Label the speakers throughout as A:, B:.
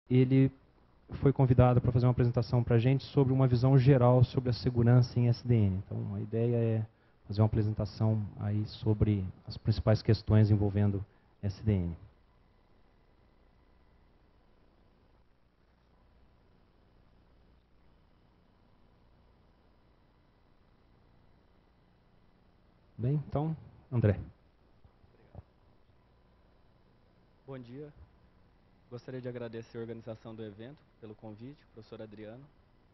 A: ele foi convidado para fazer uma apresentação para a gente sobre uma visão geral sobre a segurança em SDN. Então, a ideia é fazer uma apresentação aí sobre as principais questões envolvendo SDN. Bem, então, André.
B: Bom dia. Gostaria de agradecer a organização do evento pelo convite, professor Adriano,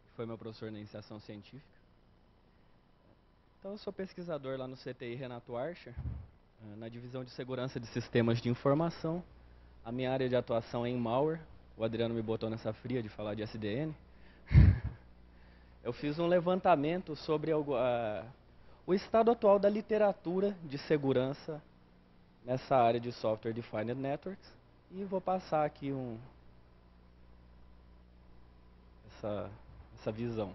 B: que foi meu professor na iniciação científica. Então, eu sou pesquisador lá no CTI Renato Archer, na divisão de segurança de sistemas de informação. A minha área de atuação é em malware. O Adriano me botou nessa fria de falar de SDN. Eu fiz um levantamento sobre o estado atual da literatura de segurança nessa área de Software Defined Networks e vou passar aqui essa visão.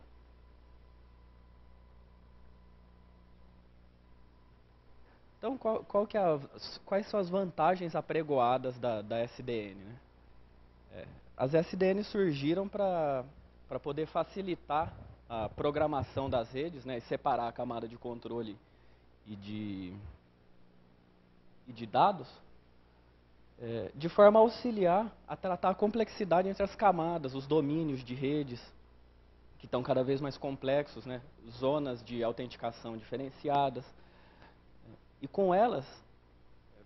B: Então, quais são as vantagens apregoadas da SDN? Né? As SDN surgiram para poder facilitar a programação das redes, né, e separar a camada de controle e de dados, de forma a auxiliar a tratar a complexidade entre as camadas, os domínios de redes, que estão cada vez mais complexos, né, zonas de autenticação diferenciadas. E com elas,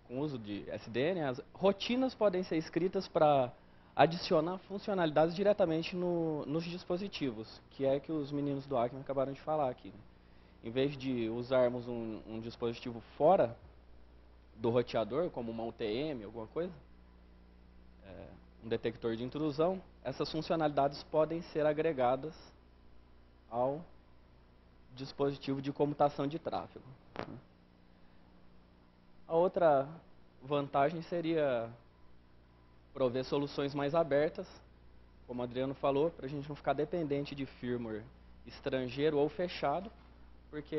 B: com o uso de SDN, as rotinas podem ser escritas para adicionar funcionalidades diretamente nos dispositivos, que é que os meninos do Acme acabaram de falar aqui. Né? Em vez de usarmos um dispositivo fora do roteador, como uma UTM, alguma coisa, um detector de intrusão, essas funcionalidades podem ser agregadas ao dispositivo de comutação de tráfego. A outra vantagem seria prover soluções mais abertas, como o Adriano falou, para a gente não ficar dependente de firmware estrangeiro ou fechado, porque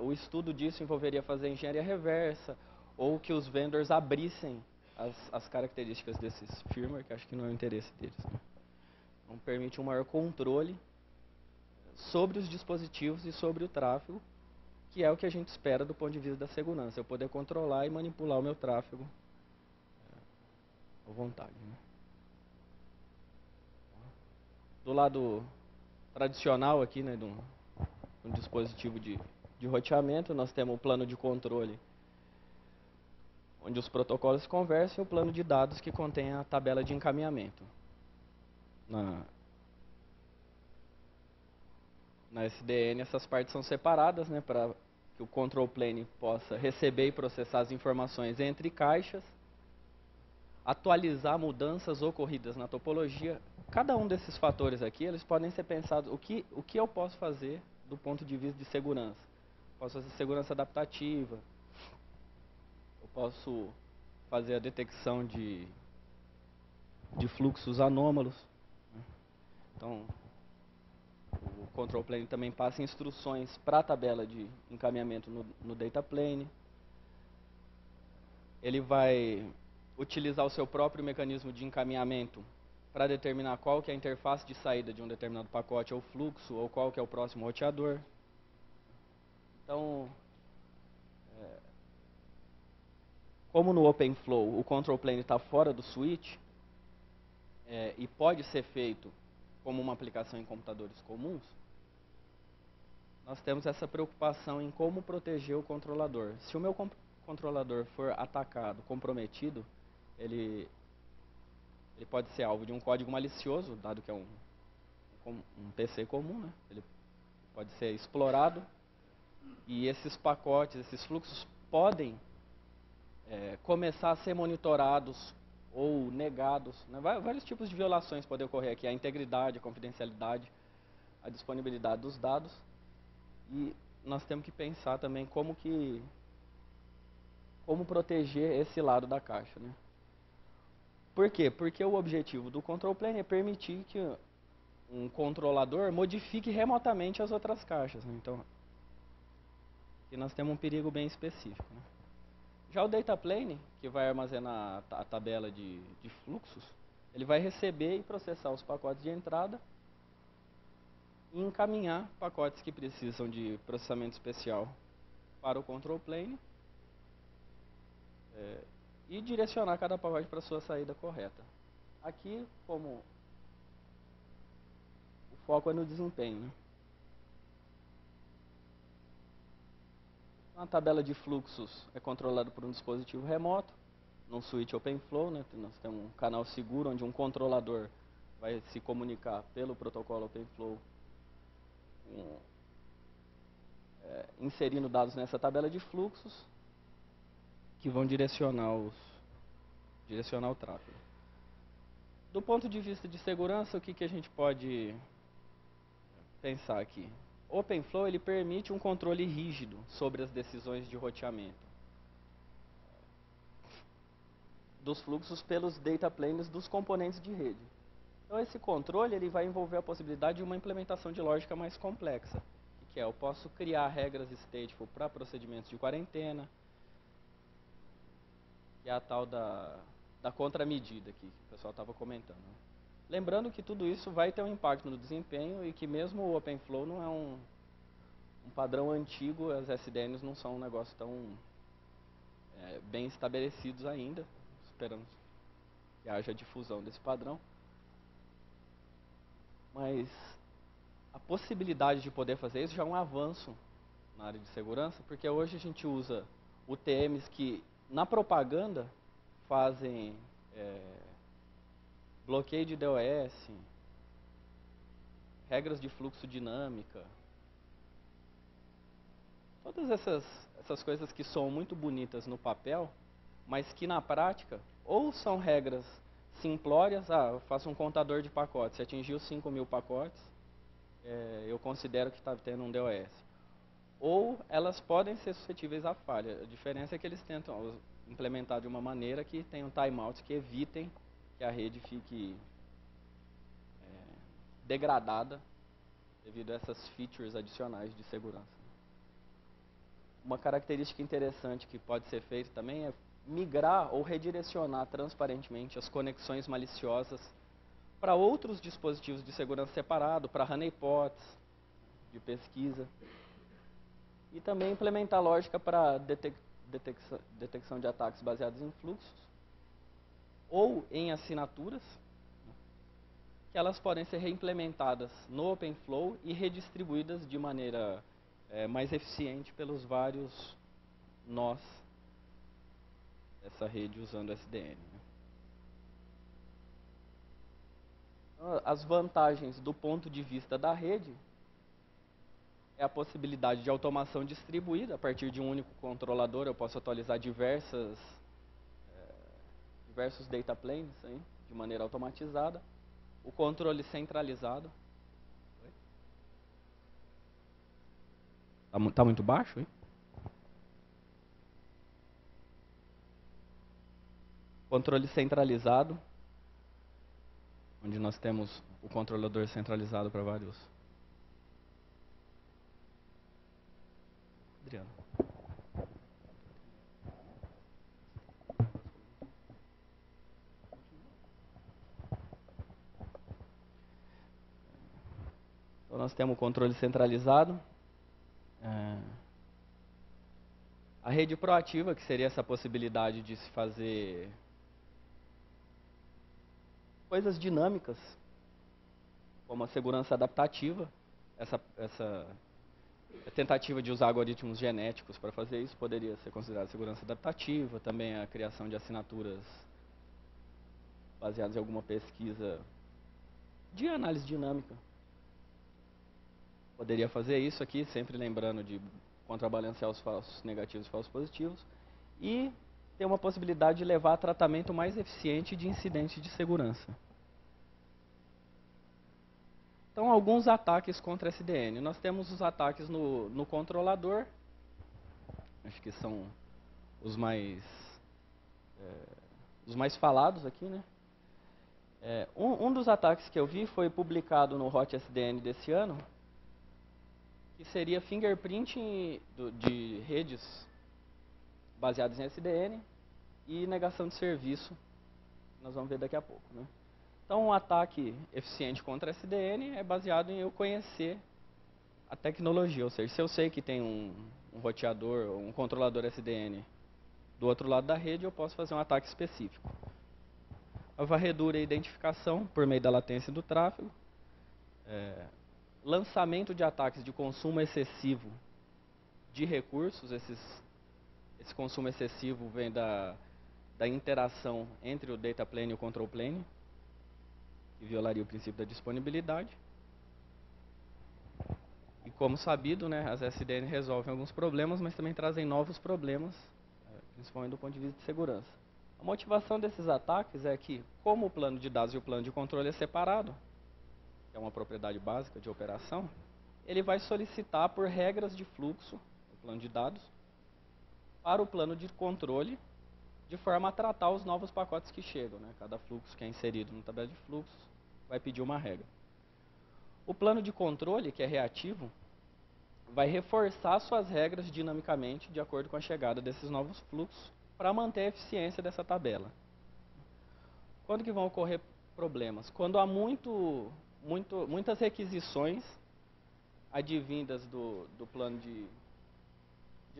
B: o estudo disso envolveria fazer engenharia reversa, ou que os vendors abrissem as características desses firmware, que acho que não é o interesse deles. Né? Então permite um maior controle sobre os dispositivos e sobre o tráfego, que é o que a gente espera do ponto de vista da segurança, eu poder controlar e manipular o meu tráfego à vontade. Né? Do lado tradicional aqui, né, de um dispositivo de roteamento, nós temos o plano de controle, onde os protocolos conversam, e o plano de dados que contém a tabela de encaminhamento. Na SDN, essas partes são separadas, né, para que o control plane possa receber e processar as informações entre caixas, atualizar mudanças ocorridas na topologia. Cada um desses fatores aqui, eles podem ser pensados, o que eu posso fazer do ponto de vista de segurança? Posso fazer segurança adaptativa, eu posso fazer a detecção de fluxos anômalos. Então, o control plane também passa instruções para a tabela de encaminhamento no data plane. Ele vai utilizar o seu próprio mecanismo de encaminhamento para determinar qual que é a interface de saída de um determinado pacote ou fluxo, ou qual que é o próximo roteador. Então, como no OpenFlow o control plane está fora do switch, e pode ser feito como uma aplicação em computadores comuns, nós temos essa preocupação em como proteger o controlador. Se o meu controlador for atacado, comprometido, ele pode ser alvo de um código malicioso, dado que é um PC comum, né? Ele pode ser explorado, e esses pacotes, esses fluxos podem começar a ser monitorados ou negados. Né? Vários tipos de violações podem ocorrer aqui, a integridade, a confidencialidade, a disponibilidade dos dados. E nós temos que pensar também como proteger esse lado da caixa. Né? Por quê? Porque o objetivo do control plane é permitir que um controlador modifique remotamente as outras caixas. Né? Então, aqui nós temos um perigo bem específico. Né? Já o data plane, que vai armazenar a tabela de fluxos, Ele vai receber e processar os pacotes de entrada e encaminhar pacotes que precisam de processamento especial para o control plane e direcionar cada pacote para a sua saída correta. Aqui, como o foco é no desempenho, né? A tabela de fluxos é controlada por um dispositivo remoto, num switch OpenFlow, né? Nós temos um canal seguro onde um controlador vai se comunicar pelo protocolo OpenFlow, inserindo dados nessa tabela de fluxos que vão direcionar o tráfego. Do ponto de vista de segurança, o que a gente pode pensar aqui? O OpenFlow ele permite um controle rígido sobre as decisões de roteamento dos fluxos pelos data planes dos componentes de rede. Então esse controle ele vai envolver a possibilidade de uma implementação de lógica mais complexa, que é eu posso criar regras stateful para procedimentos de quarentena, que é a tal da contramedida que o pessoal estava comentando. Lembrando que tudo isso vai ter um impacto no desempenho e que mesmo o OpenFlow não é um padrão antigo, as SDNs não são um negócio tão bem estabelecidos ainda. Esperamos que haja difusão desse padrão. Mas a possibilidade de poder fazer isso já é um avanço na área de segurança, porque hoje a gente usa UTMs que na propaganda fazem bloqueio de DOS, regras de fluxo dinâmica, todas essas coisas que são muito bonitas no papel, mas que na prática ou são regras simplórias, eu faço um contador de pacotes, se atingiu 5.000 pacotes, eu considero que está tendo um DOS. Ou elas podem ser suscetíveis a falha. A diferença é que eles tentam implementar de uma maneira que tenham timeouts que evitem que a rede fique degradada devido a essas features adicionais de segurança. Uma característica interessante que pode ser feita também é migrar ou redirecionar transparentemente as conexões maliciosas para outros dispositivos de segurança separado, para honeypots de pesquisa. E também implementar lógica para detecção de ataques baseados em fluxos ou em assinaturas, que elas podem ser reimplementadas no OpenFlow e redistribuídas de maneira mais eficiente pelos vários nós dessa rede usando SDN. As vantagens do ponto de vista da rede é a possibilidade de automação distribuída. A partir de um único controlador eu posso atualizar diversos data planes aí, de maneira automatizada. O controle centralizado. Está muito baixo, hein? Controle centralizado, onde nós temos o controlador centralizado para vários. Adriano. Então nós temos o controle centralizado. A rede proativa, que seria essa possibilidade de se fazer coisas dinâmicas, como a segurança adaptativa, essa tentativa de usar algoritmos genéticos para fazer isso poderia ser considerada segurança adaptativa, também a criação de assinaturas baseadas em alguma pesquisa de análise dinâmica. Poderia fazer isso aqui, sempre lembrando de contrabalancear os falsos negativos e falsos positivos, e ter uma possibilidade de levar a tratamento mais eficiente de incidentes de segurança. Então, alguns ataques contra SDN. Nós temos os ataques no controlador, acho que são os mais falados aqui, né? Um dos ataques que eu vi foi publicado no Hot SDN desse ano, que seria fingerprint de redes baseadas em SDN e negação de serviço, nós vamos ver daqui a pouco, né? Então, um ataque eficiente contra SDN é baseado em eu conhecer a tecnologia, ou seja, se eu sei que tem um roteador, um controlador SDN do outro lado da rede, eu posso fazer um ataque específico. A varredura e identificação por meio da latência do tráfego. Lançamento de ataques de consumo excessivo de recursos. Esse consumo excessivo vem da interação entre o data plane e o control plane, que violaria o princípio da disponibilidade. E como sabido, né, as SDN resolvem alguns problemas, mas também trazem novos problemas, principalmente do ponto de vista de segurança. A motivação desses ataques é que, como o plano de dados e o plano de controle é separado, que é uma propriedade básica de operação, ele vai solicitar por regras de fluxo, o plano de dados, para o plano de controle, de forma a tratar os novos pacotes que chegam. Né? Cada fluxo que é inserido na tabela de fluxos vai pedir uma regra. O plano de controle, que é reativo, vai reforçar suas regras dinamicamente de acordo com a chegada desses novos fluxos para manter a eficiência dessa tabela. Quando que vão ocorrer problemas? Quando há muitas requisições advindas do plano de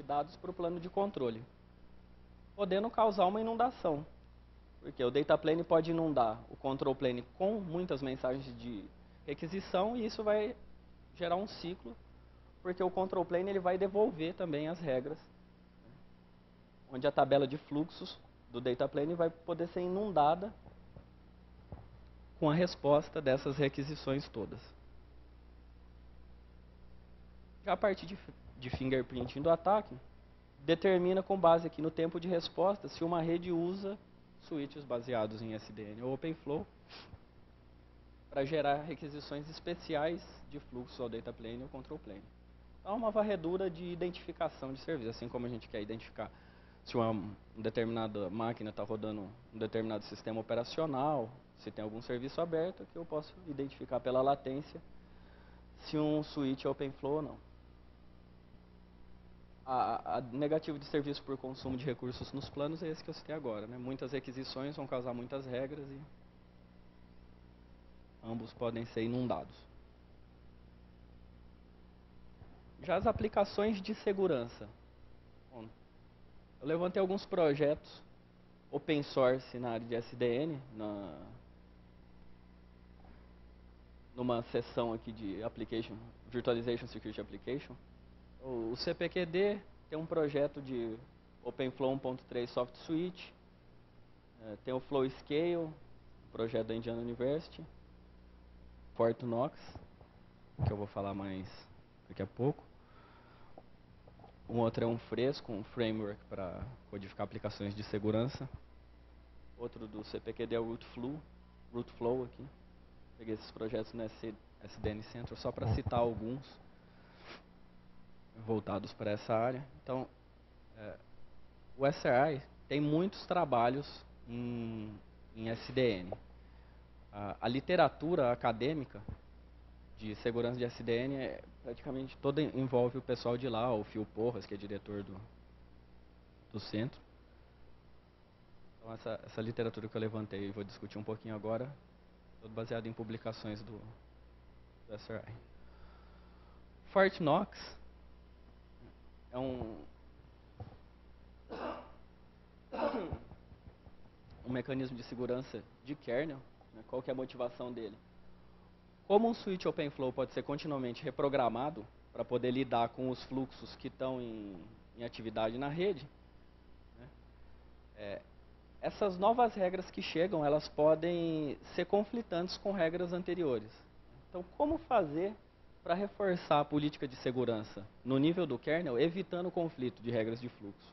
B: dados para o plano de controle, podendo causar uma inundação. Porque o data plane pode inundar o control plane com muitas mensagens de requisição e isso vai gerar um ciclo, porque o control plane ele vai devolver também as regras, onde a tabela de fluxos do data plane vai poder ser inundada com a resposta dessas requisições todas. Já a partir de fingerprinting do ataque, determina com base aqui no tempo de resposta se uma rede usa switches baseados em SDN ou OpenFlow para gerar requisições especiais de fluxo ao data plane ou control plane. Então, é uma varredura de identificação de serviço, assim como a gente quer identificar se uma determinada máquina está rodando um determinado sistema operacional, se tem algum serviço aberto, que eu posso identificar pela latência se um switch é OpenFlow ou não. A negativa de serviço por consumo de recursos nos planos é esse que eu citei agora. Né? Muitas requisições vão causar muitas regras e ambos podem ser inundados. Já as aplicações de segurança. Bom, eu levantei alguns projetos open source na área de SDN, numa seção aqui de Application, Virtualization Security Application. O CPQD tem um projeto de OpenFlow 1.3 Soft Switch, tem o FlowScale, um projeto da Indiana University, FortKnox, que eu vou falar mais daqui a pouco. Um outro é um Fresco, um framework para codificar aplicações de segurança. Outro do CPQD é o Rootflow aqui. Peguei esses projetos no SDN Central só para citar alguns voltados para essa área. Então, o SRI tem muitos trabalhos em SDN. A literatura acadêmica de segurança de SDN praticamente toda envolve o pessoal de lá, o Phil Porras, que é diretor do centro. Então, essa literatura que eu levantei e vou discutir um pouquinho agora, todo baseado em publicações do SRI. FortKnox é um mecanismo de segurança de kernel. Né? Qual que é a motivação dele? Como um switch OpenFlow pode ser continuamente reprogramado para poder lidar com os fluxos que estão em atividade na rede, né? Essas novas regras que chegam, elas podem ser conflitantes com regras anteriores. Então, como fazer para reforçar a política de segurança no nível do kernel, evitando o conflito de regras de fluxo?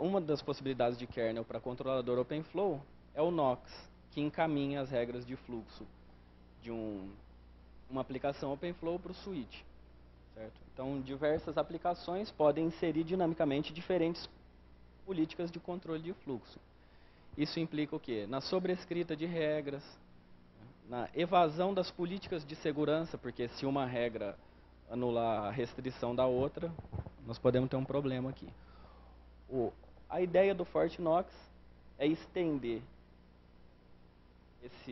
B: Uma das possibilidades de kernel para controlador OpenFlow é o Knox, que encaminha as regras de fluxo de uma aplicação OpenFlow para o switch. Certo? Então, diversas aplicações podem inserir dinamicamente diferentes políticas de controle de fluxo. Isso implica o quê? Na sobrescrita de regras, na evasão das políticas de segurança, porque se uma regra anular a restrição da outra, nós podemos ter um problema aqui. A ideia do FortKnox é estender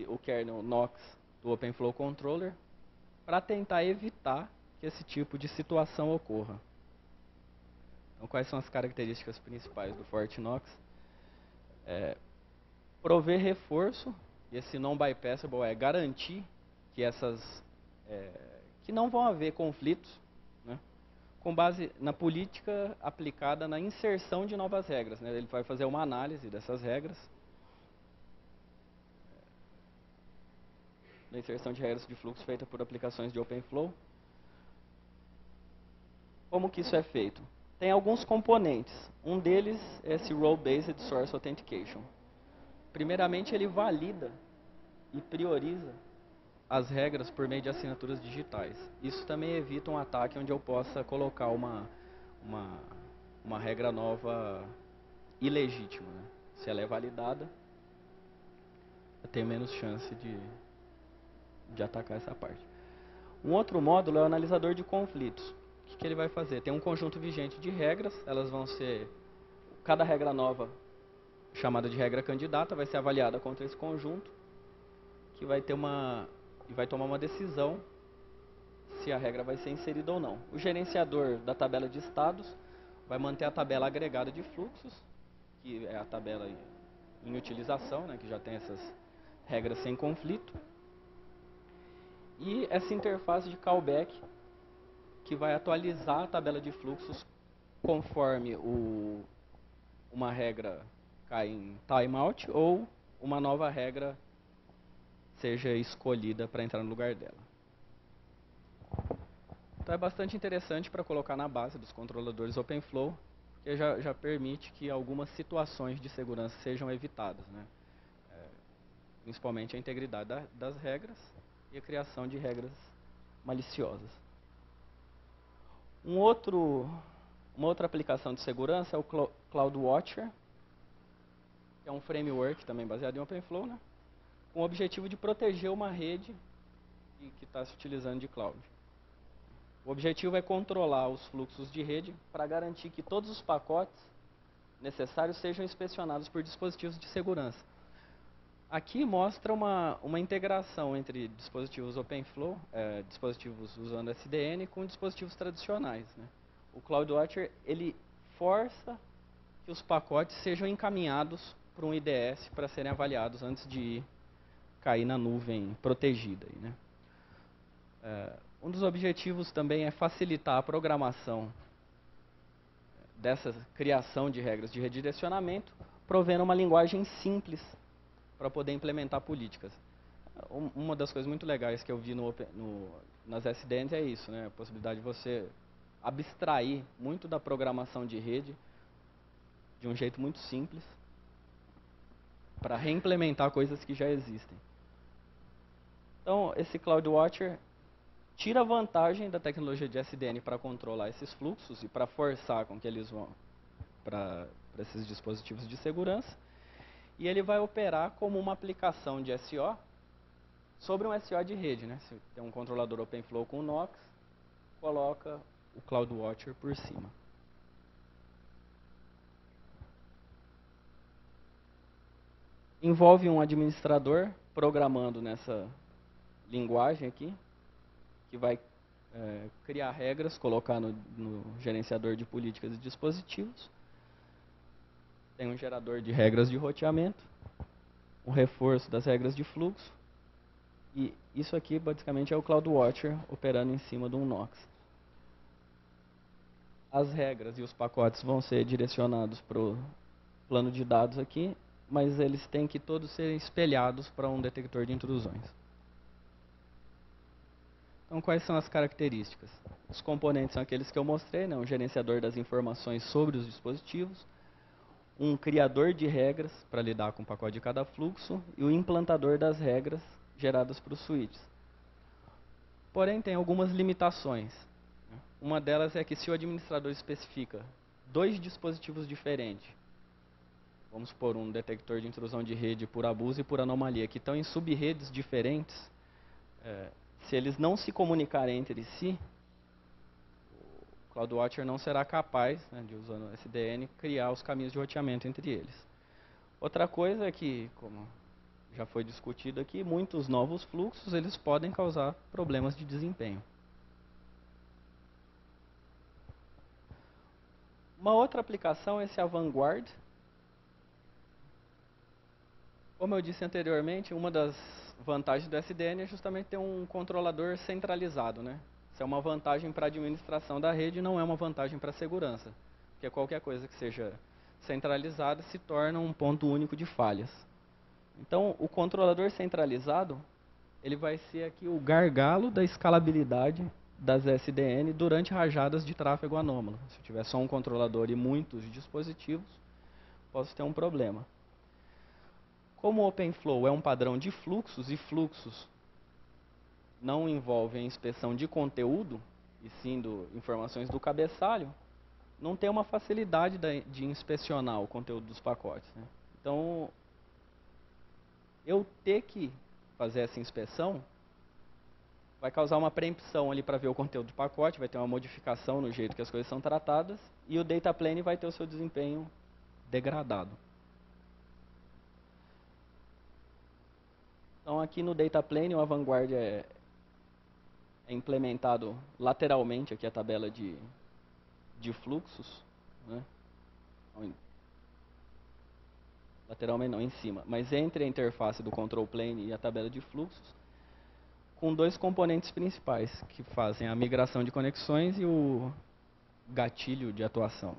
B: o kernel Nox do OpenFlow Controller para tentar evitar que esse tipo de situação ocorra. Então, quais são as características principais do FortNox? Prover reforço, e esse non-bypassable é garantir que que não vão haver conflitos, né, com base na política aplicada na inserção de novas regras, né. Ele vai fazer uma análise dessas regras, da inserção de regras de fluxo feita por aplicações de OpenFlow. Como que isso é feito? Tem alguns componentes. Um deles é esse Role-Based Source Authentication. Primeiramente, ele valida e prioriza as regras por meio de assinaturas digitais. Isso também evita um ataque onde eu possa colocar uma regra nova ilegítima, né? Se ela é validada, eu tenho menos chance de atacar essa parte. Um outro módulo é o analisador de conflitos. O que ele vai fazer? Tem um conjunto vigente de regras, elas vão ser... Cada regra nova, chamada de regra candidata, vai ser avaliada contra esse conjunto, que vai tomar uma decisão se a regra vai ser inserida ou não. O gerenciador da tabela de estados vai manter a tabela agregada de fluxos, que é a tabela em utilização, né, que já tem essas regras sem conflito. E essa interface de callback, que vai atualizar a tabela de fluxos conforme uma regra cai em timeout ou uma nova regra seja escolhida para entrar no lugar dela. Então é bastante interessante para colocar na base dos controladores OpenFlow, porque já permite que algumas situações de segurança sejam evitadas, né? Principalmente a integridade das regras e a criação de regras maliciosas. Uma outra aplicação de segurança é o CloudWatcher, que é um framework também baseado em OpenFlow, né, com o objetivo de proteger uma rede que está se utilizando de cloud. O objetivo é controlar os fluxos de rede para garantir que todos os pacotes necessários sejam inspecionados por dispositivos de segurança. Aqui mostra uma integração entre dispositivos OpenFlow, dispositivos usando SDN, com dispositivos tradicionais, né? O CloudWatcher, ele força que os pacotes sejam encaminhados para um IDS para serem avaliados antes de cair na nuvem protegida, né? Um dos objetivos também é facilitar a programação dessa criação de regras de redirecionamento, provendo uma linguagem simples para poder implementar políticas. Uma das coisas muito legais que eu vi nas SDNs é isso, né? A possibilidade de você abstrair muito da programação de rede de um jeito muito simples para reimplementar coisas que já existem. Então, esse CloudWatcher tira vantagem da tecnologia de SDN para controlar esses fluxos e para forçar com que eles vão para esses dispositivos de segurança. E ele vai operar como uma aplicação de SO sobre um SO de rede, né? Se tem um controlador OpenFlow com o Nox, coloca o CloudWatcher por cima. Envolve um administrador programando nessa linguagem aqui, que vai criar regras, colocar no gerenciador de políticas e dispositivos. Tem um gerador de regras de roteamento, um reforço das regras de fluxo. E isso aqui basicamente é o CloudWatcher operando em cima de um Nox. As regras e os pacotes vão ser direcionados para o plano de dados aqui, mas eles têm que todos serem espelhados para um detector de intrusões. Então, quais são as características? Os componentes são aqueles que eu mostrei, né? Um gerenciador das informações sobre os dispositivos, um criador de regras para lidar com o pacote de cada fluxo e o implantador das regras geradas para os switches. Porém, tem algumas limitações. Uma delas é que se o administrador especifica 2 dispositivos diferentes, vamos supor um detector de intrusão de rede por abuso e por anomalia, que estão em sub-redes diferentes, se eles não se comunicarem entre si, o CloudWatcher não será capaz, né, de usando o SDN, criar os caminhos de roteamento entre eles. Outra coisa é que, como já foi discutido aqui, muitos novos fluxos eles podem causar problemas de desempenho. Uma outra aplicação é esse Vanguard. Como eu disse anteriormente, uma das vantagens do SDN é justamente ter um controlador centralizado, né? Isso é uma vantagem para a administração da rede, não é uma vantagem para a segurança. Porque qualquer coisa que seja centralizada se torna um ponto único de falhas. Então, o controlador centralizado, ele vai ser aqui o gargalo da escalabilidade das SDN durante rajadas de tráfego anômalo. Se eu tiver só um controlador e muitos dispositivos, posso ter um problema. Como o OpenFlow é um padrão de fluxos, e fluxos não envolvem inspeção de conteúdo, e sim informações do cabeçalho, não tem uma facilidade de inspecionar o conteúdo dos pacotes, né? Então, eu ter que fazer essa inspeção vai causar uma preempção ali para ver o conteúdo do pacote, vai ter uma modificação no jeito que as coisas são tratadas, e o data plane vai ter o seu desempenho degradado. Então, aqui no data plane, o Vanguard é implementado lateralmente, aqui a tabela de fluxos, né? Lateralmente não, em cima, mas entre a interface do control plane e a tabela de fluxos, com dois componentes principais, que fazem a migração de conexões e o gatilho de atuação.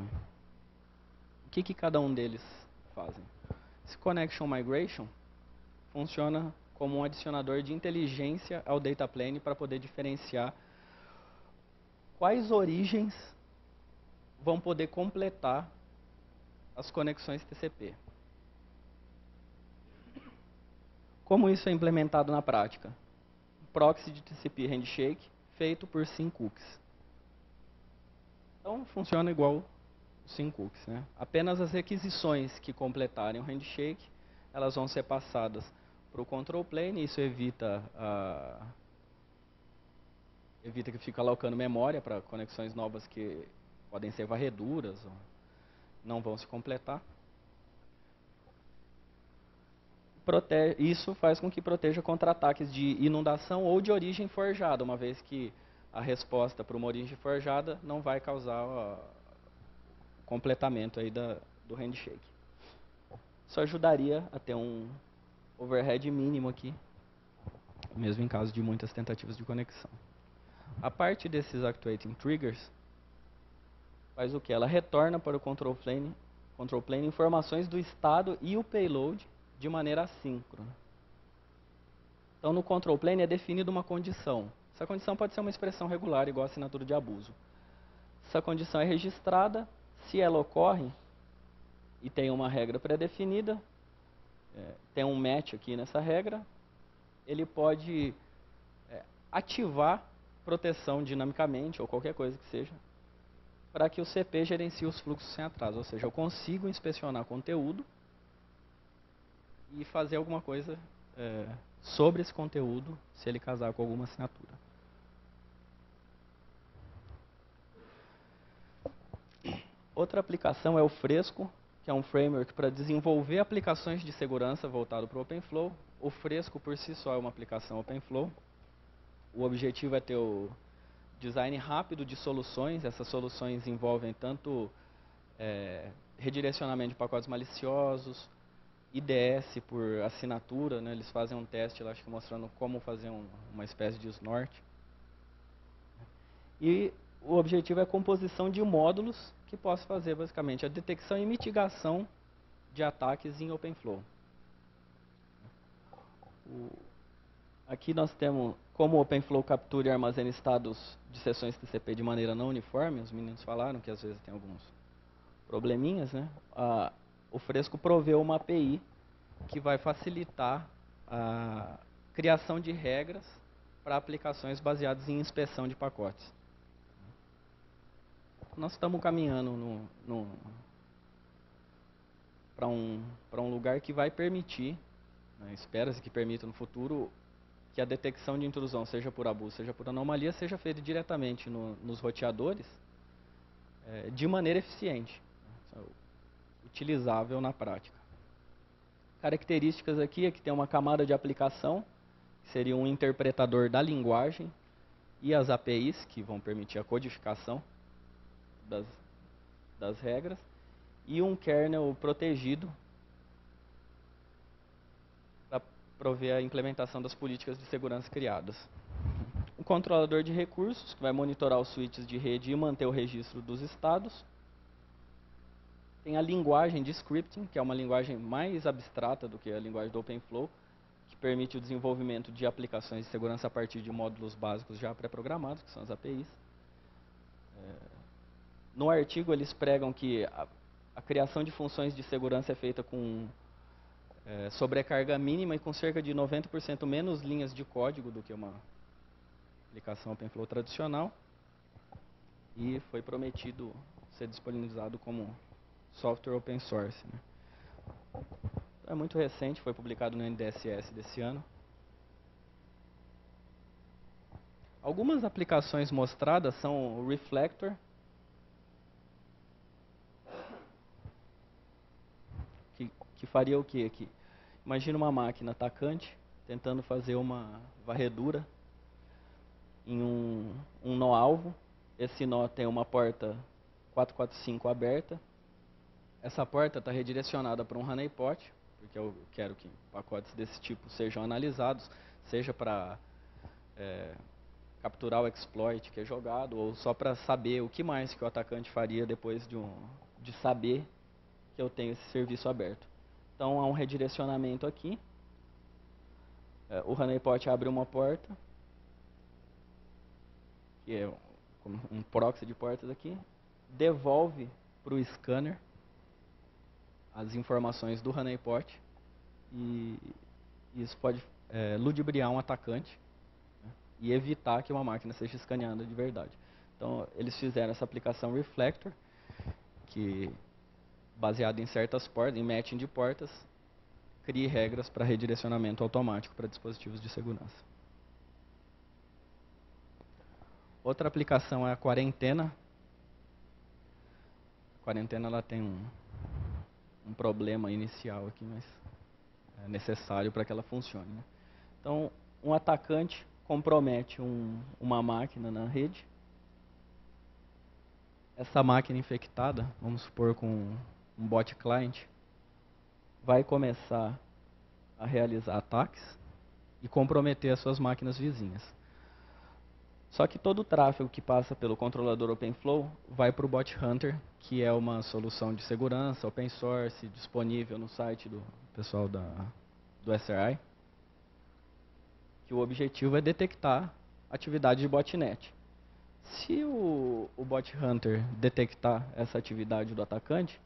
B: O que cada um deles fazem? Esse Connection Migration funciona como um adicionador de inteligência ao data plane para poder diferenciar quais origens vão poder completar as conexões TCP. Como isso é implementado na prática? Proxy de TCP Handshake feito por SYNCookies. Então funciona igual o SYNCookies, né? Apenas as requisições que completarem o handshake, elas vão ser passadas para o control plane. Isso evita que fique alocando memória para conexões novas que podem ser varreduras ou não vão se completar. Isso faz com que proteja contra ataques de inundação ou de origem forjada, uma vez que a resposta para uma origem forjada não vai causar o completamento aí do handshake. Isso ajudaria a ter um overhead mínimo aqui, mesmo em caso de muitas tentativas de conexão. A parte desses actuating triggers faz o que? Ela retorna para o control plane informações do estado e o payload de maneira assíncrona. Então, no control plane é definida uma condição. Essa condição pode ser uma expressão regular, igual a assinatura de abuso. Essa condição é registrada. Se ela ocorre e tem uma regra pré-definida, tem um match aqui nessa regra, ele pode ativar proteção dinamicamente, ou qualquer coisa que seja, para que o CP gerencie os fluxos sem atraso. Ou seja, eu consigo inspecionar conteúdo e fazer alguma coisa sobre esse conteúdo, se ele casar com alguma assinatura. Outra aplicação é o Fresco, que é um framework para desenvolver aplicações de segurança voltado para o OpenFlow. O Fresco, por si só, é uma aplicação OpenFlow. O objetivo é ter o design rápido de soluções. Essas soluções envolvem tanto redirecionamento de pacotes maliciosos, IDS por assinatura, né? Eles fazem um teste lá, acho que mostrando como fazer uma espécie de snort. E o objetivo é a composição de módulos que possa fazer basicamente a detecção e mitigação de ataques em OpenFlow. Aqui nós temos como o OpenFlow captura e armazena estados de sessões TCP de maneira não uniforme. Os meninos falaram que às vezes tem alguns probleminhas, né? O Fresco proveu uma API que vai facilitar a criação de regras para aplicações baseadas em inspeção de pacotes. Nós estamos caminhando para um lugar que vai permitir, né, espera-se que permita no futuro, que a detecção de intrusão, seja por abuso, seja por anomalia, seja feita diretamente nos roteadores, de maneira eficiente, utilizável na prática. Características aqui é que tem uma camada de aplicação, que seria um interpretador da linguagem, e as APIs, que vão permitir a codificação das regras, e um kernel protegido para prover a implementação das políticas de segurança criadas. Um controlador de recursos, que vai monitorar os switches de rede e manter o registro dos estados. Tem a linguagem de scripting, que é uma linguagem mais abstrata do que a linguagem do OpenFlow, que permite o desenvolvimento de aplicações de segurança a partir de módulos básicos já pré-programados, que são as APIs. No artigo, eles pregam que a criação de funções de segurança é feita com sobrecarga mínima e com cerca de 90% menos linhas de código do que uma aplicação OpenFlow tradicional. E foi prometido ser disponibilizado como software open source. Né? É muito recente, foi publicado no NDSS desse ano. Algumas aplicações mostradas são o Reflector, que faria o que aqui? Imagina uma máquina atacante tentando fazer uma varredura em um nó-alvo. Esse nó tem uma porta 445 aberta. Essa porta está redirecionada para um honeypot, porque eu quero que pacotes desse tipo sejam analisados, seja para capturar o exploit que é jogado, ou só para saber o que mais que o atacante faria depois de saber que eu tenho esse serviço aberto. Então há um redirecionamento aqui. O honeypot abre uma porta, que é um proxy de portas aqui, devolve para o scanner as informações do honeypot, e isso pode ludibriar um atacante, né, e evitar que uma máquina seja escaneada de verdade. Então eles fizeram essa aplicação Reflector, que baseado em certas portas, em matching de portas, crie regras para redirecionamento automático para dispositivos de segurança. Outra aplicação é a quarentena. A quarentena ela tem um problema inicial aqui, mas é necessário para que ela funcione. Né? Então, um atacante compromete uma máquina na rede. Essa máquina infectada, vamos supor com um bot client, vai começar a realizar ataques e comprometer as suas máquinas vizinhas. Só que todo o tráfego que passa pelo controlador OpenFlow vai para o Bot Hunter, que é uma solução de segurança open source disponível no site do pessoal do SRI, que o objetivo é detectar atividade de botnet. Se o Bot Hunter detectar essa atividade do atacante,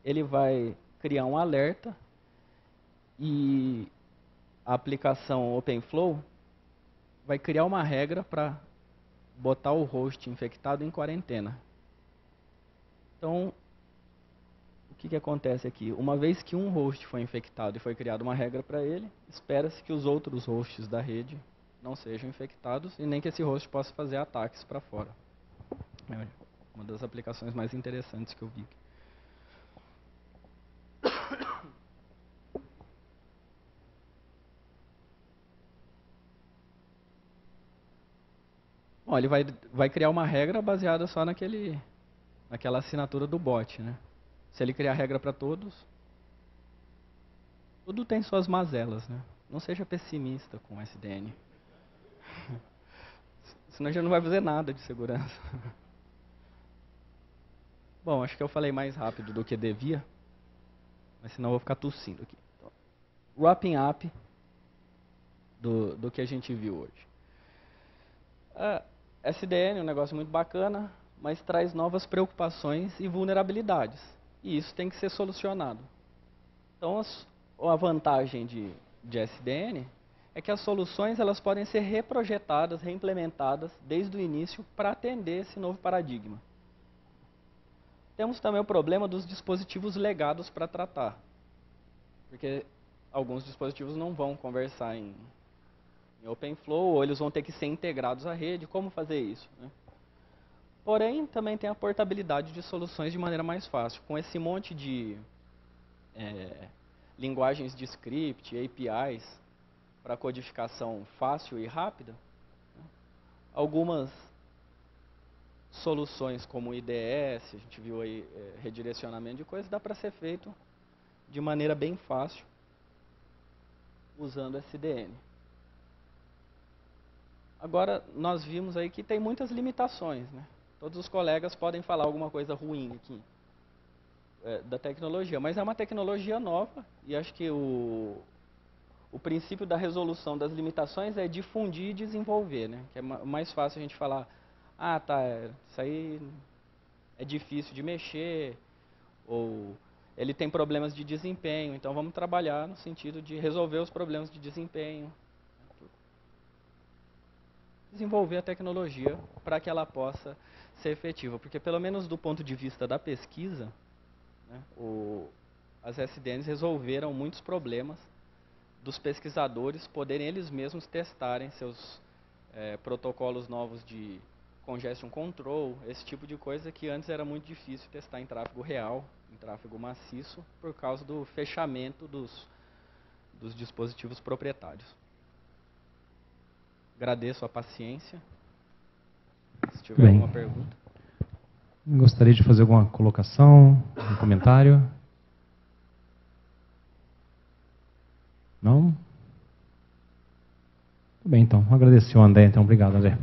B: ele vai criar um alerta e a aplicação OpenFlow vai criar uma regra para botar o host infectado em quarentena. Então, o que acontece aqui? Uma vez que um host foi infectado e foi criada uma regra para ele, espera-se que os outros hosts da rede não sejam infectados e nem que esse host possa fazer ataques para fora. É uma das aplicações mais interessantes que eu vi. Bom, ele vai criar uma regra baseada só naquela assinatura do bot, né? Se ele criar regra para todos, tudo tem suas mazelas, né? Não seja pessimista com o SDN. Senão a gente não vai fazer nada de segurança. Bom, acho que eu falei mais rápido do que devia, mas senão eu vou ficar tossindo aqui. Então, wrapping up do que a gente viu hoje. SDN é um negócio muito bacana, mas traz novas preocupações e vulnerabilidades. E isso tem que ser solucionado. Então, a vantagem de SDN é que as soluções elas podem ser reprojetadas, reimplementadas desde o início para atender esse novo paradigma. Temos também o problema dos dispositivos legados para tratar, porque alguns dispositivos não vão conversar em OpenFlow, ou eles vão ter que ser integrados à rede. Como fazer isso? Né? Porém, também tem a portabilidade de soluções de maneira mais fácil. Com esse monte de linguagens de script, APIs, para codificação fácil e rápida. Algumas soluções como IDS, a gente viu aí redirecionamento de coisas, dá para ser feito de maneira bem fácil usando SDN. Agora, nós vimos aí que tem muitas limitações, né? Todos os colegas podem falar alguma coisa ruim aqui da tecnologia, mas é uma tecnologia nova e acho que o princípio da resolução das limitações é difundir e desenvolver, né? Que é mais fácil a gente falar, ah, tá, isso aí é difícil de mexer, ou ele tem problemas de desempenho, então vamos trabalhar no sentido de resolver os problemas de desempenho. Desenvolver a tecnologia para que ela possa ser efetiva, porque pelo menos do ponto de vista da pesquisa, né, as SDNs resolveram muitos problemas dos pesquisadores poderem eles mesmos testarem seus protocolos novos de congestion control, esse tipo de coisa que antes era muito difícil testar em tráfego real, em tráfego maciço, por causa do fechamento dos dispositivos proprietários. Agradeço a paciência. Se tiver alguma pergunta.
A: Gostaria de fazer alguma colocação, um comentário? Não? Tudo bem, então. Agradecer ao André, então. Obrigado, André.